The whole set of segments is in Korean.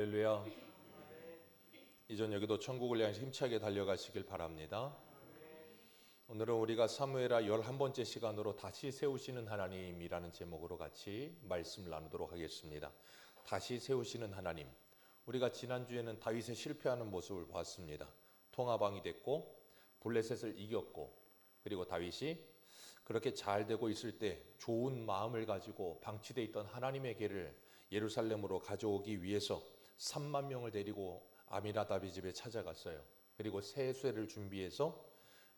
할렐루야. 이전 여기도 천국을 향해 힘차게 달려가시길 바랍니다. 오늘은 우리가 사무엘하 11번째 시간으로 다시 세우시는 하나님이라는 제목으로 같이 말씀을 나누도록 하겠습니다. 다시 세우시는 하나님. 우리가 지난주에는 다윗의 실패하는 모습을 봤습니다. 통화방이 됐고 블레셋을 이겼고, 그리고 다윗이 그렇게 잘 되고 있을 때 좋은 마음을 가지고 방치되어 있던 하나님의 궤를 예루살렘으로 가져오기 위해서 3만 명을 데리고 아미나답의 집에 찾아갔어요. 그리고 새 쇠를 준비해서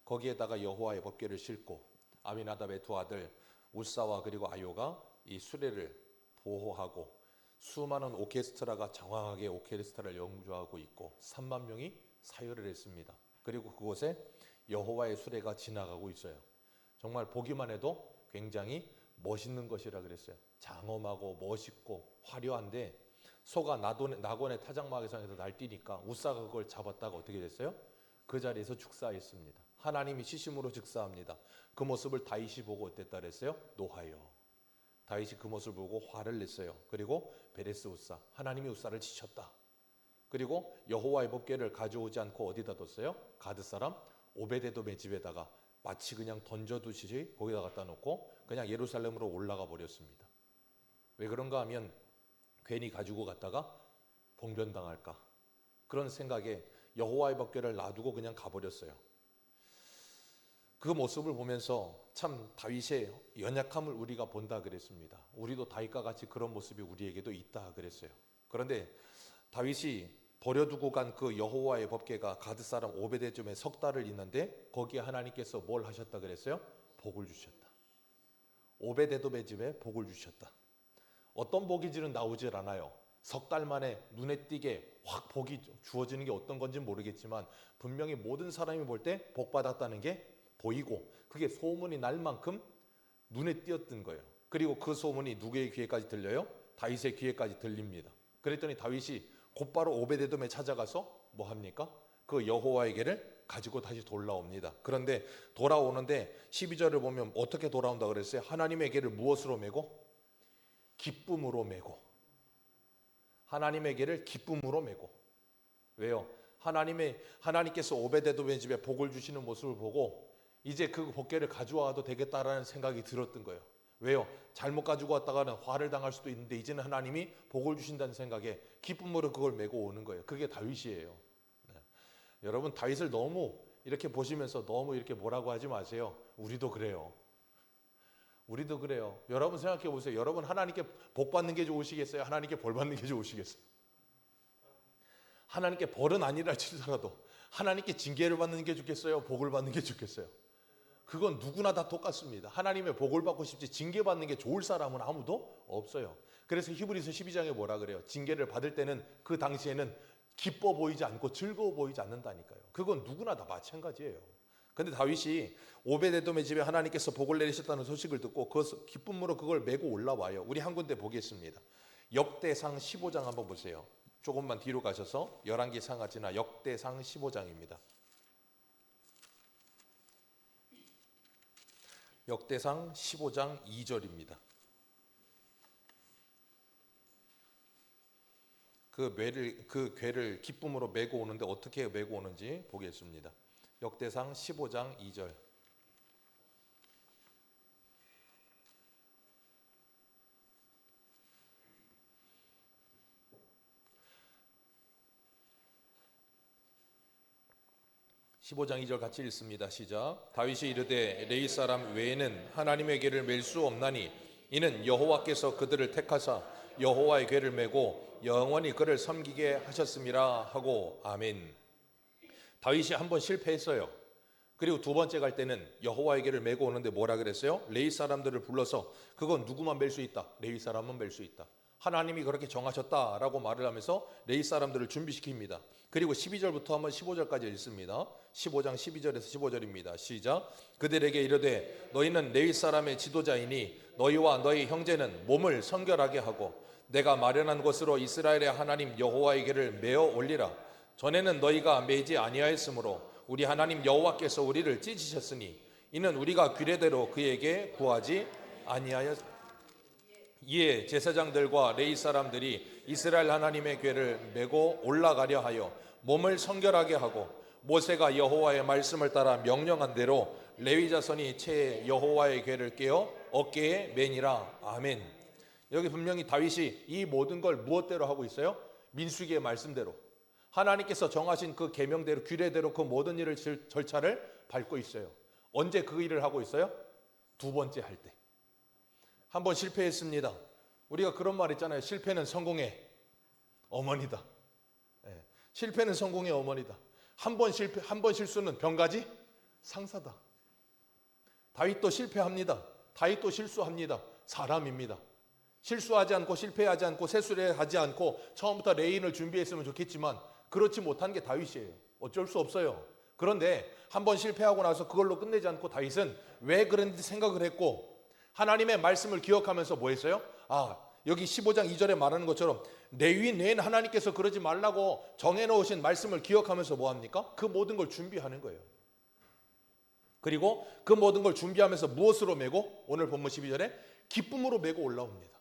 거기에다가 여호와의 법궤를 싣고 아미나답의 두 아들 우사와 그리고 아요가 이 수레를 보호하고 수많은 오케스트라가 장황하게 오케스트라를 연주하고 있고 3만 명이 사열을 했습니다. 그리고 그곳에 여호와의 수레가 지나가고 있어요. 정말 보기만 해도 굉장히 멋있는 것이라 그랬어요. 장엄하고 멋있고 화려한데 소가 낙원의 타작마당에서 날뛰니까 우사가 그걸 잡았다가 어떻게 됐어요? 그 자리에서 죽사했습니다. 하나님이 시심으로 즉사합니다. 그 모습을 다윗이 보고 어땠다 그랬어요? 노하여. 다윗이 그 모습을 보고 화를 냈어요. 그리고 베레스 우사, 하나님이 우사를 치셨다. 그리고 여호와의 법궤를 가져오지 않고 어디다 뒀어요? 가드 사람 오베데돔의 집에다가 마치 그냥 던져두시지 거기다 갖다 놓고 그냥 예루살렘으로 올라가 버렸습니다. 왜 그런가 하면 괜히 가지고 갔다가 봉변당할까 그런 생각에 여호와의 법궤를 놔두고 그냥 가버렸어요. 그 모습을 보면서 참 다윗의 연약함을 우리가 본다 그랬습니다. 우리도 다윗과 같이 그런 모습이 우리에게도 있다 그랬어요. 그런데 다윗이 버려두고 간 그 여호와의 법궤가 가드 사람 오베데돔에 석 달을 있는데 거기에 하나님께서 뭘 하셨다 그랬어요? 복을 주셨다. 오베데돔의 집에 복을 주셨다. 어떤 복이지는 나오질 않아요. 석 달 만에 눈에 띄게 확 복이 주어지는 게 어떤 건지 모르겠지만 분명히 모든 사람이 볼 때 복 받았다는 게 보이고 그게 소문이 날 만큼 눈에 띄었던 거예요. 그리고 그 소문이 누구의 귀에까지 들려요? 다윗의 귀에까지 들립니다. 그랬더니 다윗이 곧바로 오베데돔에 찾아가서 뭐 합니까? 그 여호와의 궤를 가지고 다시 돌아옵니다. 그런데 돌아오는데 12절을 보면 어떻게 돌아온다 그랬어요? 하나님의 궤를 무엇으로 메고? 기쁨으로 메고. 하나님의 궤를 기쁨으로 메고. 왜요? 하나님께서 오베데돔의 집에 복을 주시는 모습을 보고 이제 그 법궤를 가져와도 되겠다라는 생각이 들었던 거예요. 왜요? 잘못 가지고 왔다가는 화를 당할 수도 있는데 이제는 하나님이 복을 주신다는 생각에 기쁨으로 그걸 메고 오는 거예요. 그게 다윗이에요. 네. 여러분 다윗을 너무 이렇게 보시면서 너무 이렇게 뭐라고 하지 마세요. 우리도 그래요. 우리도 그래요. 여러분 생각해 보세요. 여러분 하나님께 복 받는 게 좋으시겠어요? 하나님께 벌 받는 게 좋으시겠어요? 하나님께 벌은 아니라 치더라도 하나님께 징계를 받는 게 좋겠어요? 복을 받는 게 좋겠어요? 그건 누구나 다 똑같습니다. 하나님의 복을 받고 싶지 징계받는 게 좋을 사람은 아무도 없어요. 그래서 히브리서 12장에 뭐라 그래요? 징계를 받을 때는 그 당시에는 기뻐 보이지 않고 즐거워 보이지 않는다니까요. 그건 누구나 다 마찬가지예요. 근데 다윗이 오베데돔의 집에 하나님께서 복을 내리셨다는 소식을 듣고 그 기쁨으로 그걸 메고 올라와요. 우리 한 군데 보겠습니다. 역대상 15장 한번 보세요. 조금만 뒤로 가셔서 11기상가 지나 역대상 15장입니다. 역대상 15장 2절입니다. 그 궤를 기쁨으로 메고 오는데 어떻게 메고 오는지 보겠습니다. 역대상 15장 2절. (15장 2절) 같이 읽습니다. 시작. 다윗이 이르되 레위 사람 외에는 하나님의 궤를 맬 수 없나니 이는 여호와께서 그들을 택하사 여호와의 궤를 메고 영원히 그를 섬기게 하셨음이라 하고. 아멘. 다윗이 한번 실패했어요. 그리고 두 번째 갈 때는 여호와의 궤를 메고 오는데 뭐라 그랬어요? 레위 사람들을 불러서 그건 누구만 멜 수 있다. 레위 사람만 멜 수 있다. 하나님이 그렇게 정하셨다라고 말을 하면서 레위 사람들을 준비시킵니다. 그리고 12절부터 한번 15절까지 읽습니다. 15장 12절에서 15절입니다. 시작. 그들에게 이르되 너희는 레위 사람의 지도자이니 너희와 너희 형제는 몸을 성결하게 하고 내가 마련한 곳으로 이스라엘의 하나님 여호와의 궤를 메어 올리라. 전에는 너희가 메지 아니하였으므로 우리 하나님 여호와께서 우리를 찢으셨으니 이는 우리가 규례대로 그에게 구하지 아니하였. 이에 제사장들과 레위 사람들이 이스라엘 하나님의 궤를 메고 올라가려 하여 몸을 성결하게 하고 모세가 여호와의 말씀을 따라 명령한 대로 레위 자손이 채에 여호와의 궤를 깨어 어깨에 매니라. 아멘. 여기 분명히 다윗이 이 모든 걸 무엇대로 하고 있어요? 민수기의 말씀대로, 하나님께서 정하신 그 계명대로, 규례대로 그 모든 일을 절차를 밟고 있어요. 언제 그 일을 하고 있어요? 두 번째 할 때. 한 번 실패했습니다. 우리가 그런 말 있잖아요. 실패는 성공의 어머니다. 네. 실패는 성공의 어머니다. 한 번 실수는 병가지 상사다. 다윗도 실패합니다. 다윗도 실수합니다. 사람입니다. 실수하지 않고 실패하지 않고 세수하지 않고 처음부터 레인을 준비했으면 좋겠지만 그렇지 못한 게 다윗이에요. 어쩔 수 없어요. 그런데 한 번 실패하고 나서 그걸로 끝내지 않고 다윗은 왜 그랬는지 생각을 했고 하나님의 말씀을 기억하면서 뭐 했어요? 여기 15장 2절에 말하는 것처럼 내 위인 하나님께서 그러지 말라고 정해놓으신 말씀을 기억하면서 뭐 합니까? 그 모든 걸 준비하는 거예요. 그리고 그 모든 걸 준비하면서 무엇으로 메고? 오늘 본문 12절에 기쁨으로 메고 올라옵니다.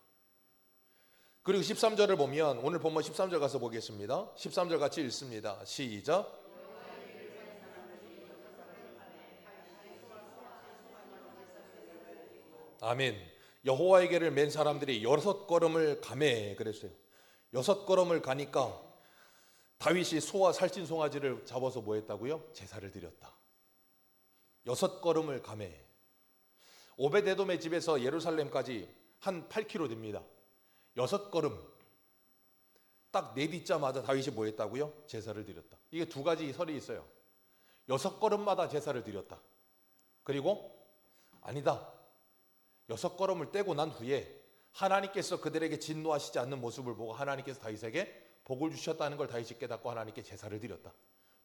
그리고 13절을 보면 오늘 본문 13절 가서 보겠습니다. 13절 같이 읽습니다. 시작. 아멘. 여호와의 궤를 맨 사람들이 6걸음을 가매 그랬어요. 6걸음을 가니까 다윗이 소와 살찐 송아지를 잡아서 뭐 했다고요? 제사를 드렸다. 6걸음을 가매. 오베데돔의 집에서 예루살렘까지 한 8km 됩니다. 6걸음 딱 내딛자마자 다윗이 뭐 했다고요? 제사를 드렸다. 이게 두 가지 설이 있어요. 6걸음마다 제사를 드렸다. 그리고 아니다. 6걸음을 떼고 난 후에 하나님께서 그들에게 진노하시지 않는 모습을 보고 하나님께서 다윗에게 복을 주셨다는 걸 다윗이 깨닫고 하나님께 제사를 드렸다.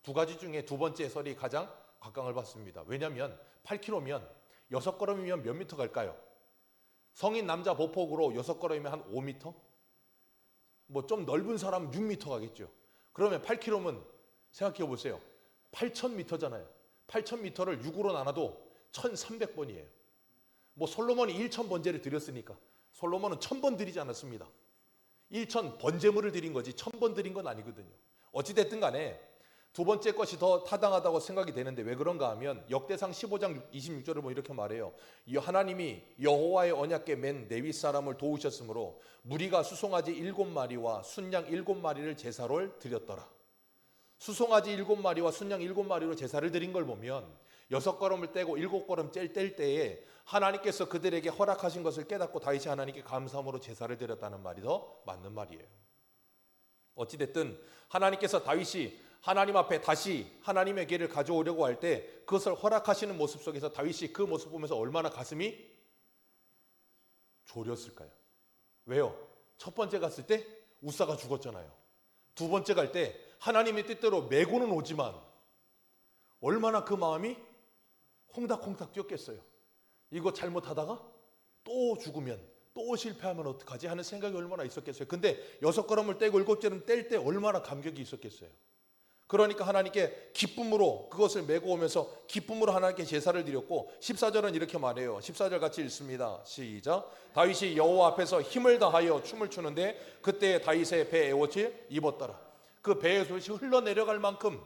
두 가지 중에 두 번째 설이 가장 각광을 받습니다. 왜냐하면 8km면 6걸음이면 몇 미터 갈까요? 성인 남자 보폭으로 6걸음이면 한 5m? 뭐 좀 넓은 사람은 6m 가겠죠. 그러면 8km면 생각해 보세요. 8,000m잖아요. 8,000m를 6으로 나눠도 1,300번이에요. 뭐 솔로몬이 1,000번제를 드렸으니까 솔로몬은 1,000번 드리지 않았습니다. 1,000번제물을 드린 거지 1,000번 드린 건 아니거든요. 어찌됐든 간에 두 번째 것이 더 타당하다고 생각이 되는데 왜 그런가 하면 역대상 15장 26절을 보면 이렇게 말해요. 하나님이 여호와의 언약궤 맨 레위 사람을 도우셨으므로 무리가 수송아지 7마리와 순양 7마리를 제사로 드렸더라. 수송아지 7마리와 순양 7마리로 제사를 드린 걸 보면 6걸음을 떼고 7걸음 뗄 때에 하나님께서 그들에게 허락하신 것을 깨닫고 다윗이 하나님께 감사함으로 제사를 드렸다는 말이 더 맞는 말이에요. 어찌됐든 하나님께서 다윗이 하나님 앞에 다시 하나님의 궤를 가져오려고 할 때 그것을 허락하시는 모습 속에서 다윗이 그 모습 보면서 얼마나 가슴이 졸였을까요? 왜요? 첫 번째 갔을 때 우사가 죽었잖아요. 두 번째 갈 때 하나님의 뜻대로 메고는 오지만 얼마나 그 마음이 콩닥콩닥 뛰었겠어요. 이거 잘못하다가 또 죽으면 또 실패하면 어떡하지 하는 생각이 얼마나 있었겠어요. 근데 6걸음을 떼고 7걸음 뗄 때 얼마나 감격이 있었겠어요. 그러니까 하나님께 기쁨으로 그것을 메고 오면서 기쁨으로 하나님께 제사를 드렸고 14절은 이렇게 말해요. 14절 같이 읽습니다. 시작. 다윗이 여호와 앞에서 힘을 다하여 춤을 추는데 그때 다윗의 배에 옷을 입었더라. 그 배에서 옷이 흘러내려갈 만큼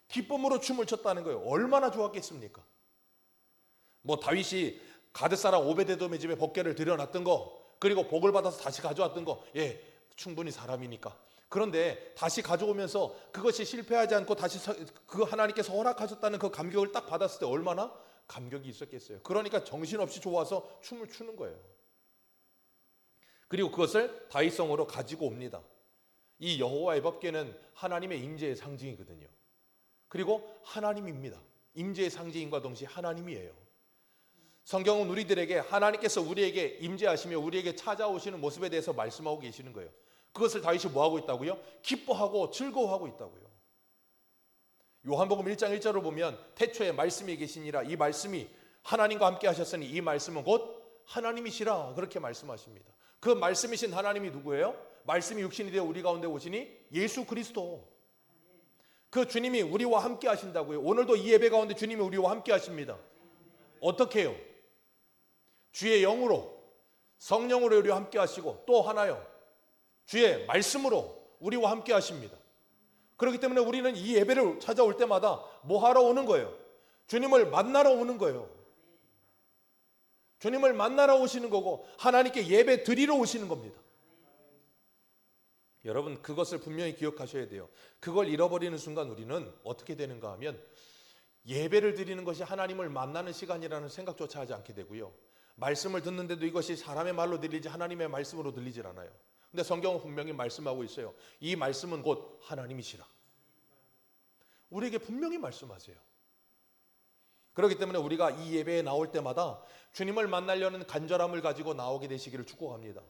기쁨으로 춤을 췄다는 거예요. 얼마나 좋았겠습니까? 뭐 다윗이 가드 사람 오베데돔의 집에 법궤를 들여놨던 거 그리고 복을 받아서 다시 가져왔던 거 충분히 사람이니까. 그런데 다시 가져오면서 그것이 실패하지 않고 다시 그 하나님께서 허락하셨다는 그 감격을 딱 받았을 때 얼마나 감격이 있었겠어요. 그러니까 정신없이 좋아서 춤을 추는 거예요. 그리고 그것을 다윗성으로 가지고 옵니다. 이 여호와의 법궤는 하나님의 임재의 상징이거든요. 그리고 하나님입니다. 임재의 상징인과 동시에 하나님이에요. 성경은 우리들에게 하나님께서 우리에게 임재하시며 우리에게 찾아오시는 모습에 대해서 말씀하고 계시는 거예요. 그것을 다윗이 뭐하고 있다고요? 기뻐하고 즐거워하고 있다고요. 요한복음 1장 1절을 보면 태초에 말씀이 계시니라 이 말씀이 하나님과 함께 하셨으니 이 말씀은 곧 하나님이시라 그렇게 말씀하십니다. 그 말씀이신 하나님이 누구예요? 말씀이 육신이 되어 우리 가운데 오시니 예수 그리스도. 그 주님이 우리와 함께 하신다고요. 오늘도 이 예배 가운데 주님이 우리와 함께 하십니다. 어떻게 해요? 주의 영으로 성령으로 우리와 함께 하시고 또 하나요. 주의 말씀으로 우리와 함께 하십니다. 그렇기 때문에 우리는 이 예배를 찾아올 때마다 뭐 하러 오는 거예요? 주님을 만나러 오는 거예요. 주님을 만나러 오시는 거고 하나님께 예배 드리러 오시는 겁니다. 여러분 그것을 분명히 기억하셔야 돼요. 그걸 잃어버리는 순간 우리는 어떻게 되는가 하면 예배를 드리는 것이 하나님을 만나는 시간이라는 생각조차 하지 않게 되고요. 말씀을 듣는데도 이것이 사람의 말로 들리지 하나님의 말씀으로 들리질 않아요. 근데 성경은 분명히 말씀하고 있어요. 이 말씀은 곧 하나님이시라. 우리에게 분명히 말씀하세요. 그렇기 때문에 우리가 이 예배에 나올 때마다 주님을 만나려는 간절함을 가지고 나오게 되시기를 축복합니다.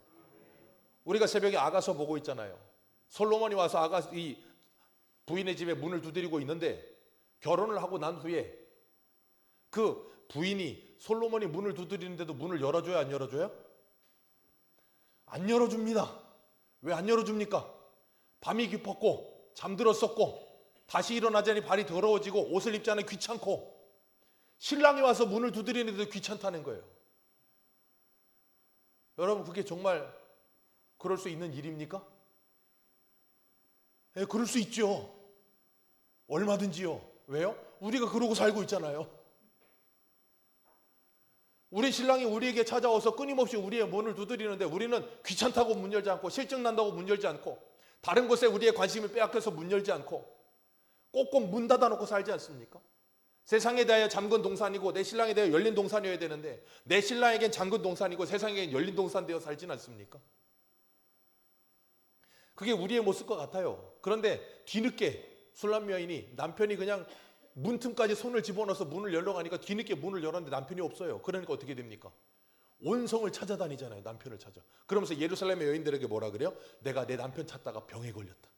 우리가 새벽에 아가서 보고 있잖아요. 솔로몬이 와서 이 부인의 집에 문을 두드리고 있는데 결혼을 하고 난 후에 그 부인이 솔로몬이 문을 두드리는데도 문을 열어줘요, 안 열어줘요? 안 열어줍니다. 왜 안 열어줍니까? 밤이 깊었고 잠들었었고 다시 일어나자니 발이 더러워지고 옷을 입지 않아 귀찮고 신랑이 와서 문을 두드리는데도 귀찮다는 거예요. 여러분 그게 정말 그럴 수 있는 일입니까? 예, 그럴 수 있죠. 얼마든지요. 왜요? 우리가 그러고 살고 있잖아요. 우리 신랑이 우리에게 찾아와서 끊임없이 우리의 문을 두드리는데 우리는 귀찮다고 문 열지 않고 실증 난다고 문 열지 않고 다른 곳에 우리의 관심을 빼앗겨서 문 열지 않고 꼭꼭 문 닫아놓고 살지 않습니까? 세상에 대하여 잠근 동산이고 내 신랑에 대하여 열린 동산이어야 되는데 내 신랑에겐 잠근 동산이고 세상에겐 열린 동산 되어 살진 않습니까? 그게 우리의 모습과 같아요. 그런데 뒤늦게 술람 여인이 남편이 그냥 문틈까지 손을 집어넣어서 문을 열러 가니까 뒤늦게 문을 열었는데 남편이 없어요. 그러니까 어떻게 됩니까? 온 성을 찾아다니잖아요. 남편을 찾아. 그러면서 예루살렘의 여인들에게 뭐라 그래요? 내가 내 남편 찾다가 병에 걸렸다.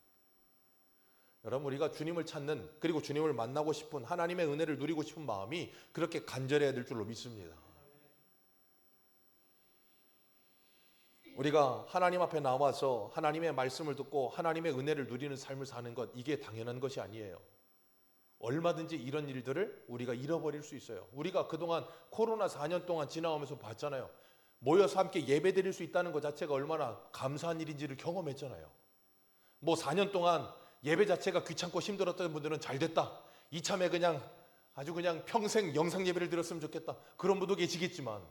여러분 우리가 주님을 찾는 그리고 주님을 만나고 싶은 하나님의 은혜를 누리고 싶은 마음이 그렇게 간절해야 될 줄로 믿습니다. 우리가 하나님 앞에 나와서 하나님의 말씀을 듣고 하나님의 은혜를 누리는 삶을 사는 것 이게 당연한 것이 아니에요. 얼마든지 이런 일들을 우리가 잃어버릴 수 있어요. 우리가 그동안 코로나 4년 동안 지나오면서 봤잖아요. 모여서 함께 예배 드릴 수 있다는 것 자체가 얼마나 감사한 일인지를 경험했잖아요. 뭐 4년 동안 예배 자체가 귀찮고 힘들었던 분들은 잘 됐다. 이참에 그냥 아주 그냥 평생 영상 예배를 드렸으면 좋겠다. 그런 분도 계시겠지만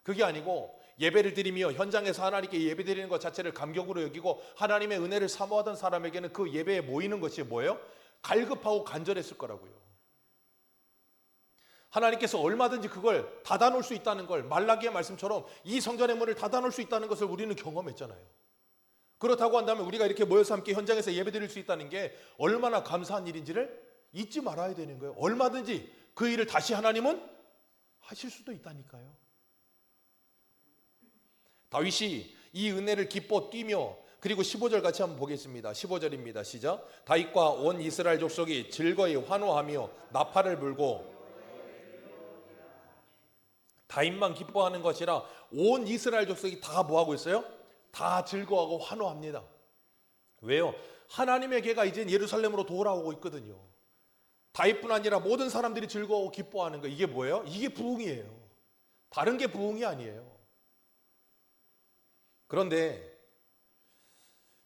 그게 아니고 예배를 드리며 현장에서 하나님께 예배 드리는 것 자체를 감격으로 여기고 하나님의 은혜를 사모하던 사람에게는 그 예배에 모이는 것이 뭐예요? 갈급하고 간절했을 거라고요. 하나님께서 얼마든지 그걸 닫아놓을 수 있다는 걸 말라기의 말씀처럼 이 성전의 문을 닫아놓을 수 있다는 것을 우리는 경험했잖아요. 그렇다고 한다면 우리가 이렇게 모여서 함께 현장에서 예배드릴 수 있다는 게 얼마나 감사한 일인지를 잊지 말아야 되는 거예요. 얼마든지 그 일을 다시 하나님은 하실 수도 있다니까요. 다윗이 이 은혜를 기뻐 뛰며 그리고 15절 같이 한번 보겠습니다. 15절입니다. 시작. 다윗과 온 이스라엘 족속이 즐거이 환호하며 나팔을 불고 다윗만 기뻐하는 것이라 온 이스라엘 족속이 다 뭐하고 있어요? 다 즐거워하고 환호합니다. 왜요? 하나님의 개가 이제 예루살렘으로 돌아오고 있거든요. 다윗뿐 아니라 모든 사람들이 즐거워하고 기뻐하는 거 이게 뭐예요? 이게 부흥이에요. 다른 게 부흥이 아니에요. 그런데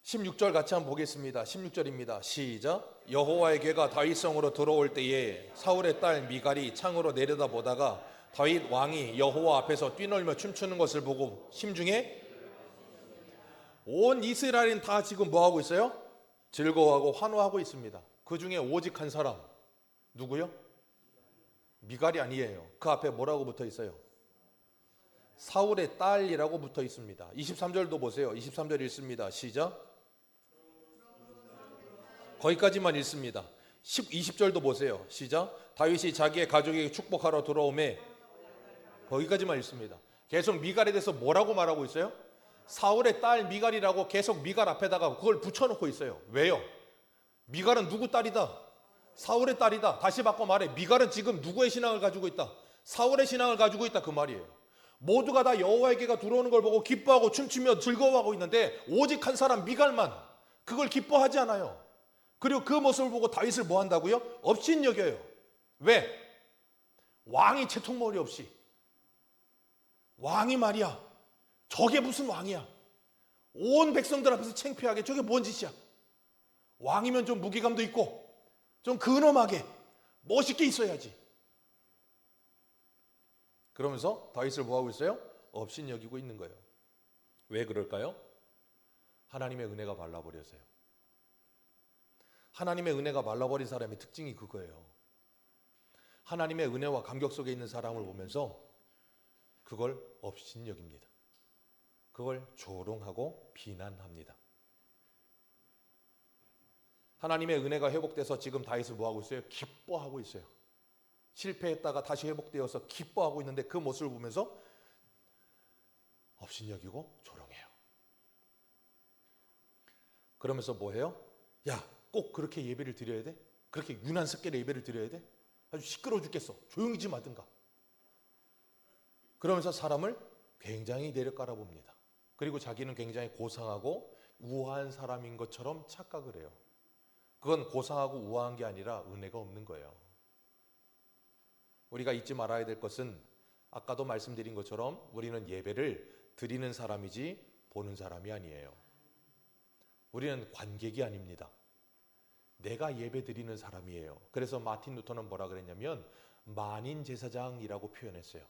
16절 같이 한번 보겠습니다. 16절입니다. 시작. 여호와의 궤가 다윗성으로 들어올 때에 사울의 딸 미갈이 창으로 내려다보다가 다윗 왕이 여호와 앞에서 뛰놀며 춤추는 것을 보고 심중에 온 이스라엘은 다 지금 뭐하고 있어요? 즐거워하고 환호하고 있습니다. 그 중에 오직 한 사람 누구요? 미갈이 아니에요. 그 앞에 뭐라고 붙어 있어요? 사울의 딸이라고 붙어 있습니다. 23절도 보세요. 23절 읽습니다. 시작. 거기까지만 읽습니다. 20절도 보세요. 시작. 다윗이 자기의 가족에게 축복하러 들어오매 거기까지만 읽습니다. 계속 미갈에 대해서 뭐라고 말하고 있어요? 사울의 딸 미갈이라고 계속 미갈 앞에다가 그걸 붙여놓고 있어요. 왜요? 미갈은 누구 딸이다? 사울의 딸이다. 다시 바꿔 말해 미갈은 지금 누구의 신앙을 가지고 있다? 사울의 신앙을 가지고 있다 그 말이에요. 모두가 다 여호와에게가 들어오는 걸 보고 기뻐하고 춤추며 즐거워하고 있는데 오직 한 사람 미갈만 그걸 기뻐하지 않아요. 그리고 그 모습을 보고 다윗을 뭐 한다고요? 업신여겨요. 왜? 왕이 채통머리 없이 왕이 말이야. 저게 무슨 왕이야? 온 백성들 앞에서 창피하게. 저게 뭔 짓이야? 왕이면 좀 무게감도 있고 좀 근엄하게 멋있게 있어야지. 그러면서 다윗을 뭐하고 있어요? 업신여기고 있는 거예요. 왜 그럴까요? 하나님의 은혜가 말라버려서요. 하나님의 은혜가 말라버린 사람의 특징이 그거예요. 하나님의 은혜와 감격 속에 있는 사람을 보면서 그걸 업신여깁니다. 그걸 조롱하고 비난합니다. 하나님의 은혜가 회복돼서 지금 다윗을 뭐하고 있어요? 기뻐하고 있어요. 실패했다가 다시 회복되어서 기뻐하고 있는데 그 모습을 보면서 업신여기고 조롱해요. 그러면서 뭐해요? 야, 꼭 그렇게 예배를 드려야 돼? 그렇게 유난스럽게 예배를 드려야 돼? 아주 시끄러워 죽겠어. 조용히 좀 하든가. 그러면서 사람을 굉장히 내려깔아 봅니다. 그리고 자기는 굉장히 고상하고 우아한 사람인 것처럼 착각을 해요. 그건 고상하고 우아한 게 아니라 은혜가 없는 거예요. 우리가 잊지 말아야 될 것은 아까도 말씀드린 것처럼 우리는 예배를 드리는 사람이지 보는 사람이 아니에요. 우리는 관객이 아닙니다. 내가 예배 드리는 사람이에요. 그래서 마틴 루터는 뭐라 그랬냐면 만인 제사장이라고 표현했어요.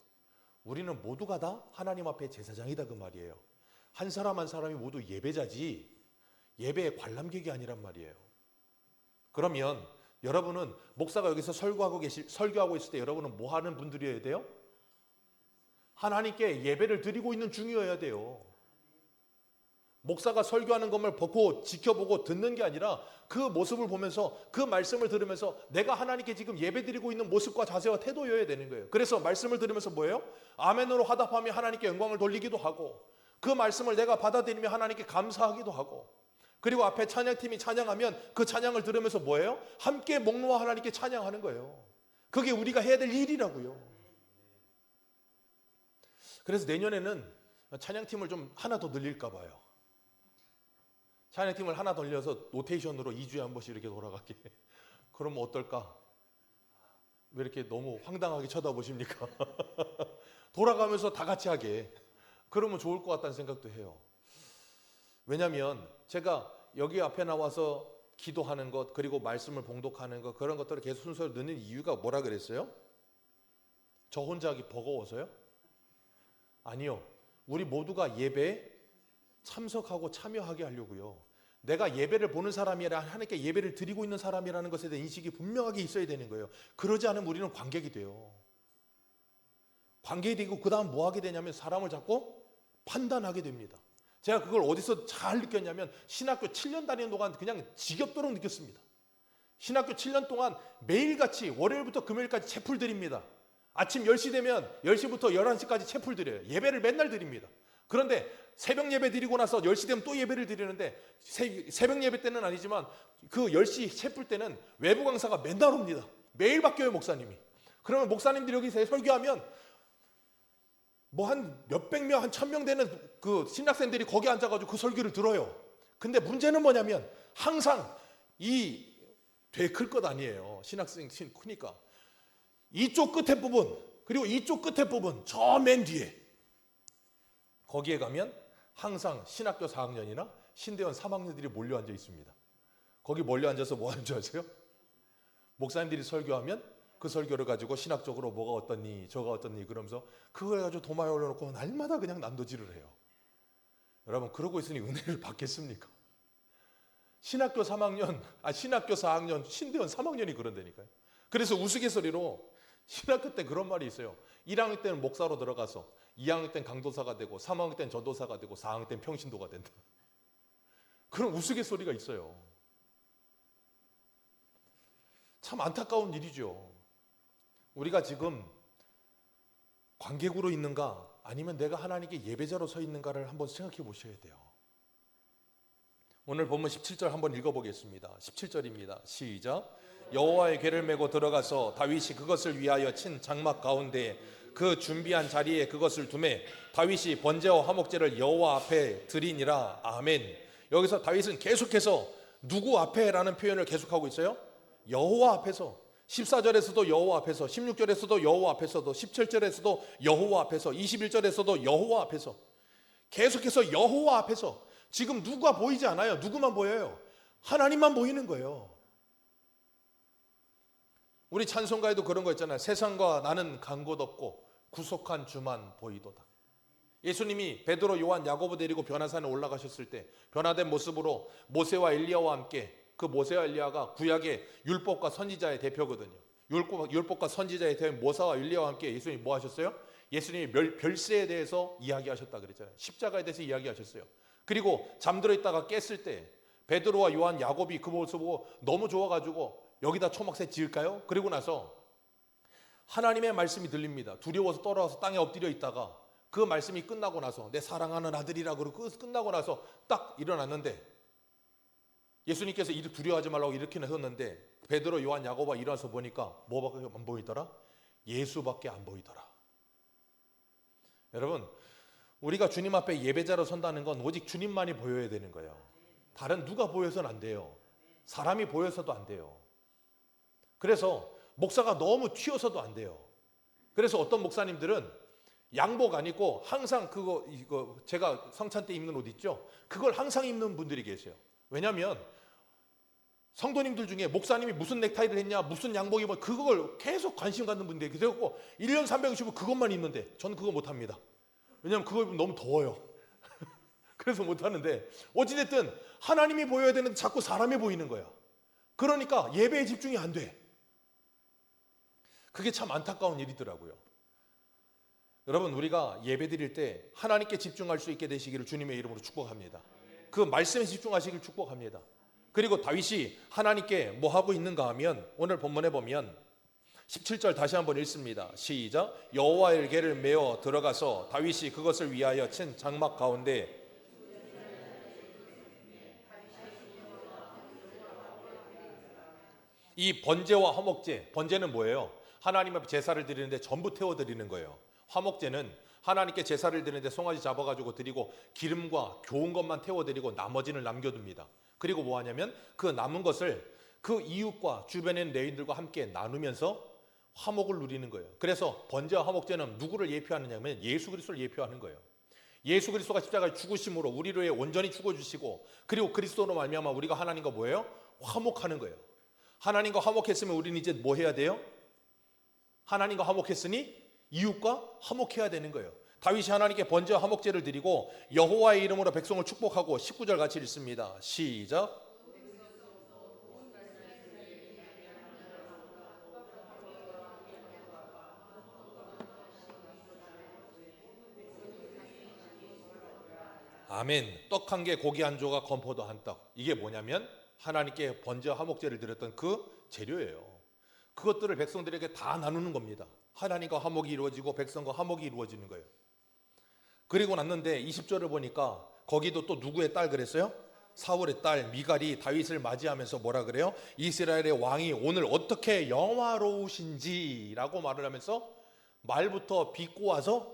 우리는 모두가 다 하나님 앞에 제사장이다 그 말이에요. 한 사람 한 사람이 모두 예배자지 예배의 관람객이 아니란 말이에요. 그러면 여러분은 목사가 여기서 설교하고 있을 때 여러분은 뭐 하는 분들이어야 돼요? 하나님께 예배를 드리고 있는 중이어야 돼요. 목사가 설교하는 것만 보고 지켜보고 듣는 게 아니라 그 모습을 보면서 그 말씀을 들으면서 내가 하나님께 지금 예배 드리고 있는 모습과 자세와 태도여야 되는 거예요. 그래서 말씀을 들으면서 뭐예요? 아멘으로 화답하며 하나님께 영광을 돌리기도 하고 그 말씀을 내가 받아들이며 하나님께 감사하기도 하고 그리고 앞에 찬양팀이 찬양하면 그 찬양을 들으면서 뭐예요? 함께 목 놓아 하나님께 찬양하는 거예요. 그게 우리가 해야 될 일이라고요. 그래서 내년에는 찬양팀을 좀 하나 더 늘릴까 봐요. 찬양팀을 하나 더 늘려서 로테이션으로 2주에 한 번씩 이렇게 돌아가게. 그러면 어떨까? 왜 이렇게 너무 황당하게 쳐다보십니까? 돌아가면서 다 같이 하게. 그러면 좋을 것 같다는 생각도 해요. 왜냐하면 제가 여기 앞에 나와서 기도하는 것 그리고 말씀을 봉독하는 것 그런 것들을 계속 순서로 넣는 이유가 뭐라 그랬어요? 저 혼자 하기 버거워서요? 아니요. 우리 모두가 예배에 참석하고 참여하게 하려고요. 내가 예배를 보는 사람이 아니라 하나님께 예배를 드리고 있는 사람이라는 것에 대한 인식이 분명하게 있어야 되는 거예요. 그러지 않으면 우리는 관객이 돼요. 관객이 되고 그 다음 뭐 하게 되냐면 사람을 자꾸 판단하게 됩니다. 제가 그걸 어디서 잘 느꼈냐면 신학교 7년 다니는 동안 그냥 지겹도록 느꼈습니다. 신학교 7년 동안 매일같이 월요일부터 금요일까지 채플 드립니다. 아침 10시 되면 10시부터 11시까지 채플 드려요. 예배를 맨날 드립니다. 그런데 새벽 예배 드리고 나서 10시 되면 또 예배를 드리는데 새벽 예배 때는 아니지만 그 10시 채플 때는 외부 강사가 맨날 옵니다. 매일 바뀌어요 목사님이. 그러면 목사님들이 여기서 설교하면 뭐 한 몇백 명, 한 1000명 되는 그 신학생들이 거기 앉아가지고 그 설교를 들어요. 근데 문제는 뭐냐면 항상 되게 클 것 아니에요. 신학생 크니까. 이쪽 끝에 부분 그리고 이쪽 끝에 부분 저 맨 뒤에 거기에 가면 항상 신학교 4학년이나 신대원 3학년들이 몰려 앉아 있습니다. 거기 몰려 앉아서 뭐 하는 줄 아세요? 목사님들이 설교하면 그 설교를 가지고 신학적으로 뭐가 어떻니 저가 어떻니 그러면서 그걸 가지고 도마에 올려놓고 날마다 그냥 난도질을 해요. 여러분 그러고 있으니 은혜를 받겠습니까? 신학교 3학년, 신학교 4학년, 신대원 3학년이 그런다니까요. 그래서 우스갯소리로 신학교 때 그런 말이 있어요. 1학년 때는 목사로 들어가서 2학년 때는 강도사가 되고 3학년 때는 전도사가 되고 4학년 때는 평신도가 된다. 그런 우스갯소리가 있어요. 참 안타까운 일이죠. 우리가 지금 관객으로 있는가 아니면 내가 하나님께 예배자로 서 있는가를 한번 생각해 보셔야 돼요. 오늘 본문 17절 한번 읽어보겠습니다. 17절입니다. 시작. 여호와의 궤를 메고 들어가서 다윗이 그것을 위하여 친 장막 가운데 그 준비한 자리에 그것을 두매 다윗이 번제와 화목제를 여호와 앞에 드리니라. 아멘. 여기서 다윗은 계속해서 누구 앞에라는 표현을 계속하고 있어요. 여호와 앞에서. 14절에서도 여호와 앞에서, 16절에서도 여호와 앞에서도, 17절에서도 여호와 앞에서, 21절에서도 여호와 앞에서, 계속해서 여호와 앞에서 지금 누가 보이지 않아요. 누구만 보여요? 하나님만 보이는 거예요. 우리 찬송가에도 그런 거 있잖아요. 세상과 나는 간 곳 없고 구속한 주만 보이도다. 예수님이 베드로, 요한, 야고보 데리고 변화산에 올라가셨을 때 변화된 모습으로 모세와 엘리야와 함께, 그 모세와 엘리야가 구약의 율법과 선지자의 대표거든요. 율법과 선지자의 대표 모세와 엘리야와 함께 예수님이 뭐 하셨어요? 예수님이 별세에 대해서 이야기하셨다 그랬잖아요. 십자가에 대해서 이야기하셨어요. 그리고 잠들어 있다가 깼을 때 베드로와 요한, 야곱이 그 모습 보고 너무 좋아가지고 여기다 초막새 지을까요? 그리고 나서 하나님의 말씀이 들립니다. 두려워서 떨어져서 땅에 엎드려 있다가 그 말씀이 끝나고 나서 내 사랑하는 아들이라 그러고 끝나고 나서 딱 일어났는데, 예수님께서 두려워하지 말라고 이렇게 하셨는데 베드로, 요한, 야고보가 일어나서 보니까 뭐밖에 안 보이더라? 예수밖에 안 보이더라. 여러분, 우리가 주님 앞에 예배자로 선다는 건 오직 주님만이 보여야 되는 거예요. 다른 누가 보여서는 안 돼요. 사람이 보여서도 안 돼요. 그래서 목사가 너무 튀어서도 안 돼요. 그래서 어떤 목사님들은 양복 안 입고 항상 이거 제가 성찬 때 입는 옷 있죠? 그걸 항상 입는 분들이 계세요. 왜냐하면 성도님들 중에 목사님이 무슨 넥타이를 했냐, 무슨 양복 입었냐, 그걸 계속 관심 갖는 분들이 계세요. 1년 365 그것만 입는데 저는 그거 못합니다. 왜냐하면 그거 입으면 너무 더워요. 그래서 못하는데, 어찌됐든 하나님이 보여야 되는데 자꾸 사람이 보이는 거야. 그러니까 예배에 집중이 안 돼. 그게 참 안타까운 일이더라고요. 여러분, 우리가 예배 드릴 때 하나님께 집중할 수 있게 되시기를 주님의 이름으로 축복합니다. 그 말씀에 집중하시길 축복합니다. 그리고 다윗이 하나님께 뭐 하고 있는가 하면 오늘 본문에 보면 17절 다시 한번 읽습니다. 시작. 여호와의 궤를 메어 들어가서 다윗이 그것을 위하여 친 장막 가운데 이 번제와 화목제, 번제는 뭐예요? 하나님 앞에 제사를 드리는데 전부 태워드리는 거예요. 화목제는 하나님께 제사를 드리는데 송아지 잡아가지고 드리고 기름과 좋은 것만 태워드리고 나머지는 남겨둡니다. 그리고 뭐 하냐면 그 남은 것을 그 이웃과 주변에 있는 레위인들과 함께 나누면서 화목을 누리는 거예요. 그래서 번제와 화목제는 누구를 예표하느냐면 예수 그리스도를 예표하는 거예요. 예수 그리스도가 십자가에 죽으심으로 우리를 위해 온전히 죽어주시고, 그리고 그리스도로 말미암아 우리가 하나님과 뭐예요? 화목하는 거예요. 하나님과 화목했으면 우리는 이제 뭐 해야 돼요? 하나님과 화목했으니 이웃과 화목해야 되는 거예요. 다윗이 하나님께 번제와 화목제를 드리고 여호와의 이름으로 백성을 축복하고 19절 같이 읽습니다. 시작. 아멘. 떡 한 개, 고기 한 조각, 건포도 한 떡. 이게 뭐냐면 하나님께 번제와 화목제를 드렸던 그 재료예요. 그것들을 백성들에게 다 나누는 겁니다. 하나님과 화목이 이루어지고 백성과 화목이 이루어지는 거예요. 그리고 났는데 20절을 보니까 거기도 또 누구의 딸 그랬어요? 사울의 딸 미갈이 다윗을 맞이하면서 뭐라 그래요? 이스라엘의 왕이 오늘 어떻게 영화로우신지라고 말을 하면서 말부터 비꼬아서,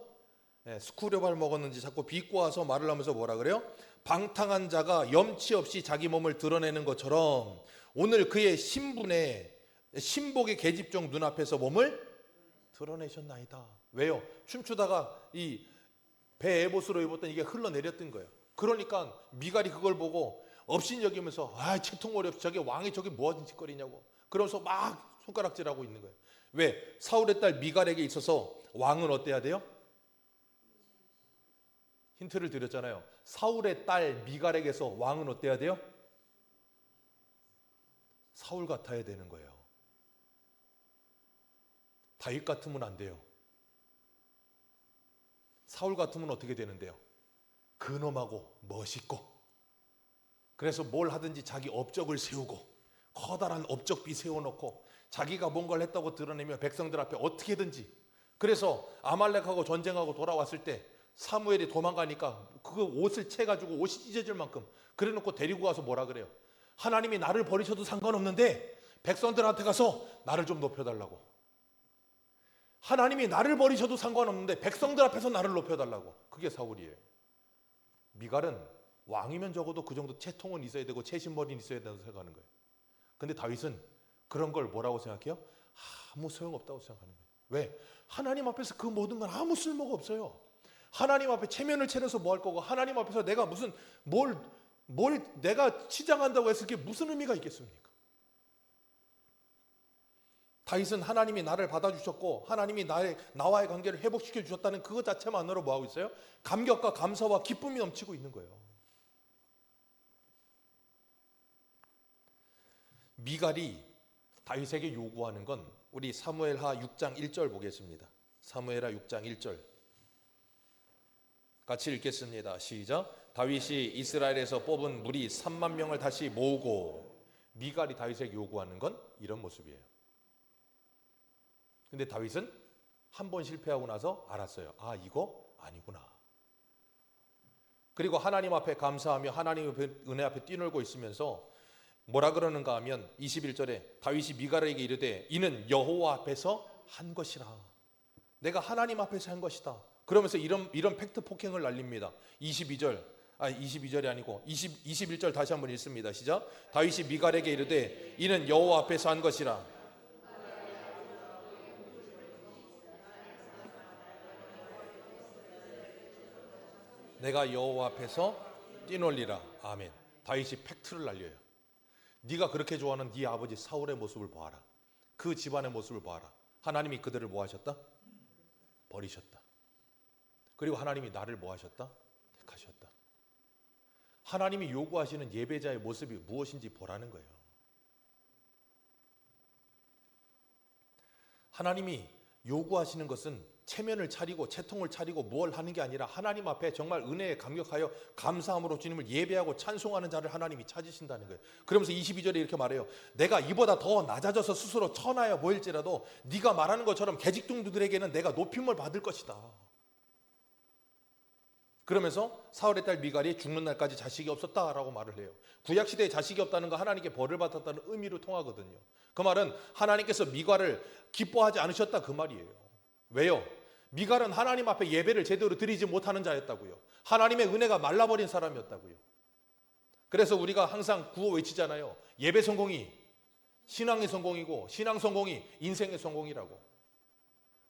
스쿠려발 먹었는지 자꾸 비꼬아서 말을 하면서 뭐라 그래요? 방탕한 자가 염치 없이 자기 몸을 드러내는 것처럼 오늘 그의 신복의 계집종 눈앞에서 몸을 드러내셨나이다. 왜요? 춤추다가 이 배 에봇으로 입었던 이게 흘러내렸던 거예요. 그러니까 미갈이 그걸 보고 업신여기면서 채통머리 없이 저게 왕이 저게 뭐하는 짓거리냐고 그러면서 막 손가락질하고 있는 거예요. 왜? 사울의 딸 미갈에게 있어서 왕은 어때야 돼요? 힌트를 드렸잖아요. 사울의 딸 미갈에게서 왕은 어때야 돼요? 사울 같아야 되는 거예요. 다윗 같으면 안 돼요. 사울 같으면 어떻게 되는데요? 근엄하고 멋있고, 그래서 뭘 하든지 자기 업적을 세우고 커다란 업적비 세워놓고 자기가 뭔가를 했다고 드러내며 백성들 앞에 어떻게든지, 그래서 아말렉하고 전쟁하고 돌아왔을 때 사무엘이 도망가니까 그 옷을 채가지고 옷이 찢어질 만큼 그래놓고 데리고 가서 뭐라 그래요? 하나님이 나를 버리셔도 상관없는데 백성들한테 가서 나를 좀 높여달라고. 하나님이 나를 버리셔도 상관없는데 백성들 앞에서 나를 높여달라고. 그게 사울이에요. 미갈은 왕이면 적어도 그 정도 채통은 있어야 되고 채신머리는 있어야 된다고 생각하는 거예요. 근데 다윗은 그런 걸 뭐라고 생각해요? 아무 소용없다고 생각하는 거예요. 왜? 하나님 앞에서 그 모든 건 아무 쓸모가 없어요. 하나님 앞에 체면을 차려서 뭐 할 거고, 하나님 앞에서 내가 무슨 뭘 내가 치장한다고 해서 그게 무슨 의미가 있겠습니까? 다윗은 하나님이 나를 받아주셨고 하나님이 나와의 관계를 회복시켜 주셨다는 그것 자체만으로 뭐하고 있어요? 감격과 감사와 기쁨이 넘치고 있는 거예요. 미갈이 다윗에게 요구하는 건 우리 사무엘하 6장 1절 보겠습니다. 사무엘하 6장 1절 같이 읽겠습니다. 시작. 다윗이 이스라엘에서 뽑은 무리 3만 명을 다시 모으고. 미갈이 다윗에게 요구하는 건 이런 모습이에요. 근데 다윗은 한 번 실패하고 나서 알았어요. 아, 이거 아니구나. 그리고 하나님 앞에 감사하며 하나님의 은혜 앞에 뛰놀고 있으면서 뭐라 그러는가 하면 21절에 다윗이 미갈에게 이르되 이는 여호와 앞에서 한 것이라. 내가 하나님 앞에서 한 것이다. 그러면서 이런 팩트 폭행을 날립니다. 22절이 아니고 21절 다시 한번 읽습니다. 시작. 다윗이 미갈에게 이르되 이는 여호와 앞에서 한 것이라. 내가 여호와 앞에서 뛰놀리라. 아멘. 다윗이 팩트를 날려요. 네가 그렇게 좋아하는 네 아버지 사울의 모습을 보아라. 그 집안의 모습을 보아라. 하나님이 그들을 뭐 하셨다? 버리셨다. 그리고 하나님이 나를 뭐 하셨다? 택하셨다. 하나님이 요구하시는 예배자의 모습이 무엇인지 보라는 거예요. 하나님이 요구하시는 것은 체면을 차리고 채통을 차리고 뭘 하는 게 아니라 하나님 앞에 정말 은혜에 감격하여 감사함으로 주님을 예배하고 찬송하는 자를 하나님이 찾으신다는 거예요. 그러면서 22절에 이렇게 말해요. 내가 이보다 더 낮아져서 스스로 천하여 보일지라도 네가 말하는 것처럼 계집종들에게는 내가 높임을 받을 것이다. 그러면서 사울의 딸 미갈이 죽는 날까지 자식이 없었다라고 말을 해요. 구약시대에 자식이 없다는 거 하나님께 벌을 받았다는 의미로 통하거든요. 그 말은 하나님께서 미갈을 기뻐하지 않으셨다 그 말이에요. 왜요? 미갈은 하나님 앞에 예배를 제대로 드리지 못하는 자였다고요. 하나님의 은혜가 말라버린 사람이었다고요. 그래서 우리가 항상 구호 외치잖아요. 예배 성공이 신앙의 성공이고 신앙 성공이 인생의 성공이라고.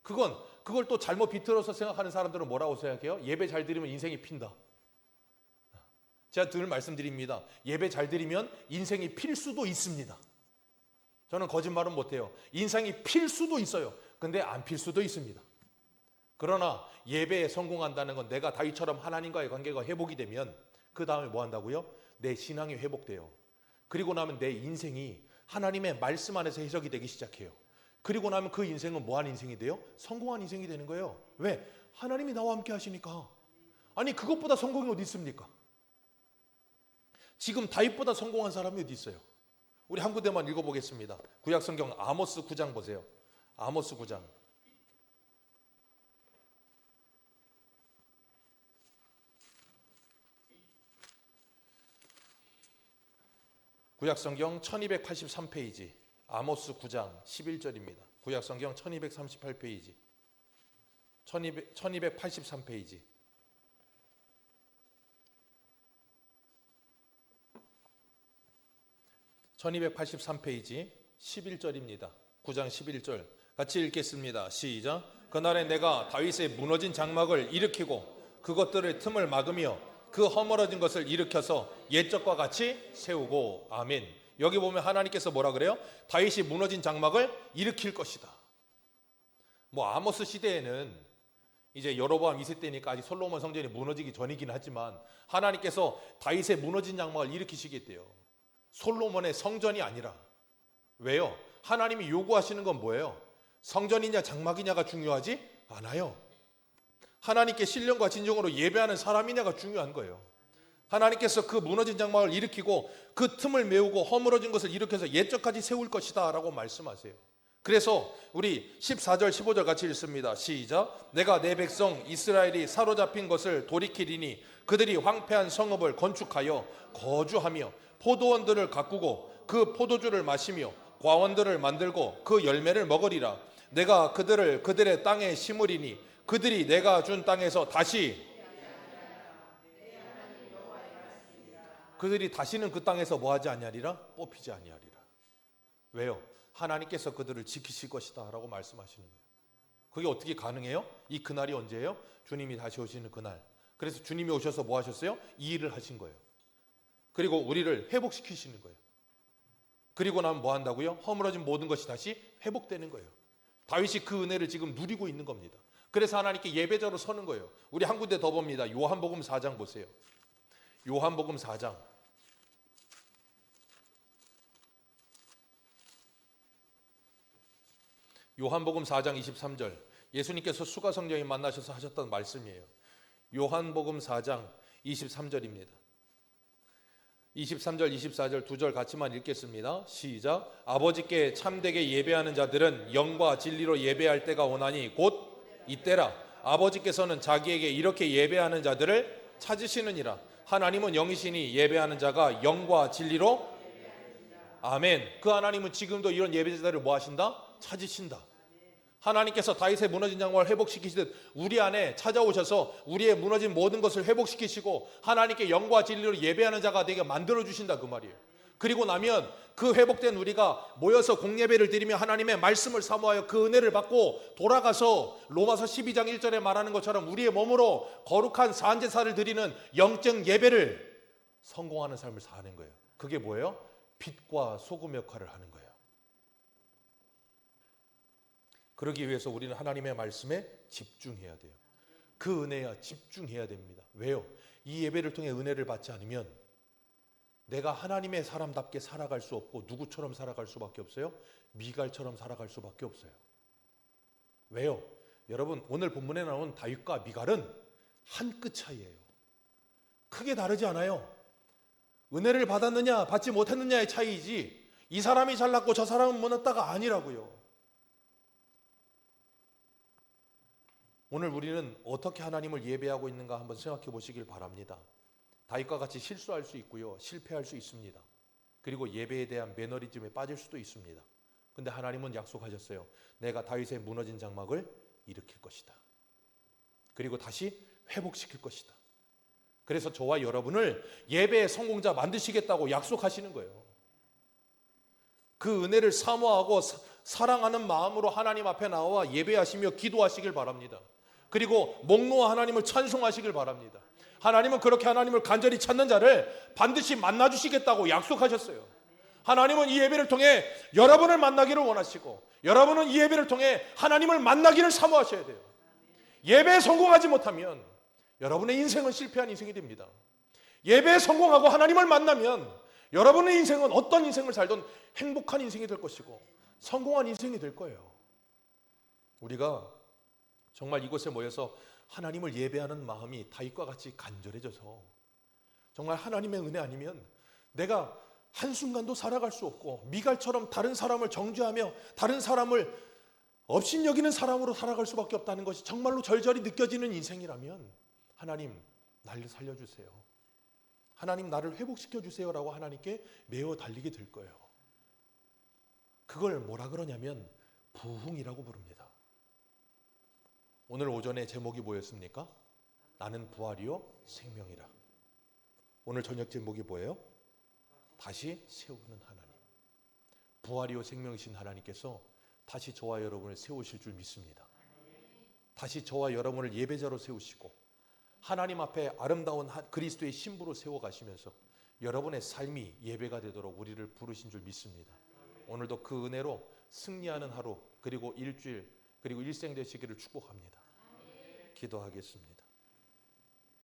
그걸 또 잘못 비틀어서 생각하는 사람들은 뭐라고 생각해요? 예배 잘 드리면 인생이 핀다. 제가 늘 말씀드립니다. 예배 잘 드리면 인생이 필 수도 있습니다. 저는 거짓말은 못해요. 인생이 필 수도 있어요. 근데 안 필 수도 있습니다. 그러나 예배에 성공한다는 건 내가 다윗처럼 하나님과의 관계가 회복이 되면 그 다음에 뭐 한다고요? 내 신앙이 회복돼요. 그리고 나면 내 인생이 하나님의 말씀 안에서 해석이 되기 시작해요. 그리고 나면 그 인생은 뭐한 인생이 돼요? 성공한 인생이 되는 거예요. 왜? 하나님이 나와 함께 하시니까. 아니 그것보다 성공이 어디 있습니까? 지금 다윗보다 성공한 사람이 어디 있어요? 우리 한 구절만 읽어보겠습니다. 구약성경 아모스 9장 보세요. 아모스 9장. 구약성경 1283페이지 아모스 9장 11절입니다. 구약성경 1238페이지 1283페이지 1283페이지 11절입니다. 9장 11절 같이 읽겠습니다. 시작. 그날에 내가 다윗의 무너진 장막을 일으키고 그것들의 틈을 막으며 그 허물어진 것을 일으켜서 옛적과 같이 세우고. 아멘. 여기 보면 하나님께서 뭐라 그래요? 다윗이 무너진 장막을 일으킬 것이다. 뭐 아모스 시대에는 이제 여로보암 2세 때니까 아직 솔로몬 성전이 무너지기 전이긴 하지만 하나님께서 다윗의 무너진 장막을 일으키시겠대요. 솔로몬의 성전이 아니라. 왜요? 하나님이 요구하시는 건 뭐예요? 성전이냐 장막이냐가 중요하지 않아요. 하나님께 신령과 진정으로 예배하는 사람이냐가 중요한 거예요. 하나님께서 그 무너진 장막을 일으키고 그 틈을 메우고 허물어진 것을 일으켜서 옛적까지 세울 것이다 라고 말씀하세요. 그래서 우리 14절 15절 같이 읽습니다. 시작. 내가 내 백성 이스라엘이 사로잡힌 것을 돌이키리니 그들이 황폐한 성읍을 건축하여 거주하며 포도원들을 가꾸고 그 포도주를 마시며 과원들을 만들고 그 열매를 먹으리라. 내가 그들을 그들의 땅에 심으리니 그들이 내가 준 땅에서 그들이 다시는 그 땅에서 뭐하지 아니하리라? 뽑히지 아니하리라. 왜요? 하나님께서 그들을 지키실 것이다 라고 말씀하시는 거예요. 그게 어떻게 가능해요? 이 그날이 언제예요? 주님이 다시 오시는 그날. 그래서 주님이 오셔서 뭐 하셨어요? 이 일을 하신 거예요. 그리고 우리를 회복시키시는 거예요. 그리고 나면 뭐 한다고요? 허물어진 모든 것이 다시 회복되는 거예요. 다윗이 그 은혜를 지금 누리고 있는 겁니다. 그래서 하나님께 예배자로 서는 거예요. 우리 한 군데 더 봅니다. 요한복음 4장 보세요. 요한복음 4장. 요한복음 4장 23절. 예수님께서 수가성녀인 만나셔서 하셨던 말씀이에요. 요한복음 4장 23절입니다. 23절, 24절 두 절 같이만 읽겠습니다. 시작. 아버지께 참되게 예배하는 자들은 영과 진리로 예배할 때가 오나니 곧 이때라. 아버지께서는 자기에게 이렇게 예배하는 자들을 찾으시느니라. 하나님은 영이시니 예배하는 자가 영과 진리로 아멘. 그 하나님은 지금도 이런 예배자들을 뭐 하신다? 찾으신다. 하나님께서 다윗의 무너진 장막을 회복시키시듯 우리 안에 찾아오셔서 우리의 무너진 모든 것을 회복시키시고 하나님께 영과 진리로 예배하는 자가 되게 만들어주신다 그 말이에요. 그리고 나면 그 회복된 우리가 모여서 공예배를 드리며 하나님의 말씀을 사모하여 그 은혜를 받고 돌아가서 로마서 12장 1절에 말하는 것처럼 우리의 몸으로 거룩한 산제사를 드리는 영적 예배를 성공하는 삶을 사는 거예요. 그게 뭐예요? 빛과 소금 역할을 하는 거예요. 그러기 위해서 우리는 하나님의 말씀에 집중해야 돼요. 그 은혜에 집중해야 됩니다. 왜요? 이 예배를 통해 은혜를 받지 않으면 내가 하나님의 사람답게 살아갈 수 없고 누구처럼 살아갈 수밖에 없어요? 미갈처럼 살아갈 수밖에 없어요. 왜요? 여러분 오늘 본문에 나온 다윗과 미갈은 한 끗 차이예요. 크게 다르지 않아요. 은혜를 받았느냐 받지 못했느냐의 차이이지 이 사람이 잘났고 저 사람은 못났다가 아니라고요. 오늘 우리는 어떻게 하나님을 예배하고 있는가 한번 생각해 보시길 바랍니다. 다윗과 같이 실수할 수 있고요. 실패할 수 있습니다. 그리고 예배에 대한 매너리즘에 빠질 수도 있습니다. 근데 하나님은 약속하셨어요. 내가 다윗의 무너진 장막을 일으킬 것이다. 그리고 다시 회복시킬 것이다. 그래서 저와 여러분을 예배의 성공자 만드시겠다고 약속하시는 거예요. 그 은혜를 사모하고 사랑하는 마음으로 하나님 앞에 나와 예배하시며 기도하시길 바랍니다. 그리고 목 놓아 하나님을 찬송하시길 바랍니다. 하나님은 그렇게 하나님을 간절히 찾는 자를 반드시 만나주시겠다고 약속하셨어요. 하나님은 이 예배를 통해 여러분을 만나기를 원하시고 여러분은 이 예배를 통해 하나님을 만나기를 사모하셔야 돼요. 예배에 성공하지 못하면 여러분의 인생은 실패한 인생이 됩니다. 예배에 성공하고 하나님을 만나면 여러분의 인생은 어떤 인생을 살든 행복한 인생이 될 것이고 성공한 인생이 될 거예요. 우리가 정말 이곳에 모여서 하나님을 예배하는 마음이 다윗과 같이 간절해져서 정말 하나님의 은혜 아니면 내가 한순간도 살아갈 수 없고 미갈처럼 다른 사람을 정죄하며 다른 사람을 업신여기는 사람으로 살아갈 수밖에 없다는 것이 정말로 절절히 느껴지는 인생이라면 하나님 나를 살려주세요. 하나님 나를 회복시켜 주세요라고 하나님께 메어 달리게 될 거예요. 그걸 뭐라 그러냐면 부흥이라고 부릅니다. 오늘 오전에 제목이 뭐였습니까? 나는 부활이요 생명이라. 오늘 저녁 제목이 뭐예요? 다시 세우는 하나님. 부활이요 생명이신 하나님께서 다시 저와 여러분을 세우실 줄 믿습니다. 다시 저와 여러분을 예배자로 세우시고 하나님 앞에 아름다운 그리스도의 신부로 세워가시면서 여러분의 삶이 예배가 되도록 우리를 부르신 줄 믿습니다. 오늘도 그 은혜로 승리하는 하루 그리고 일주일 그리고 일생 되시기를 축복합니다. 기도하겠습니다.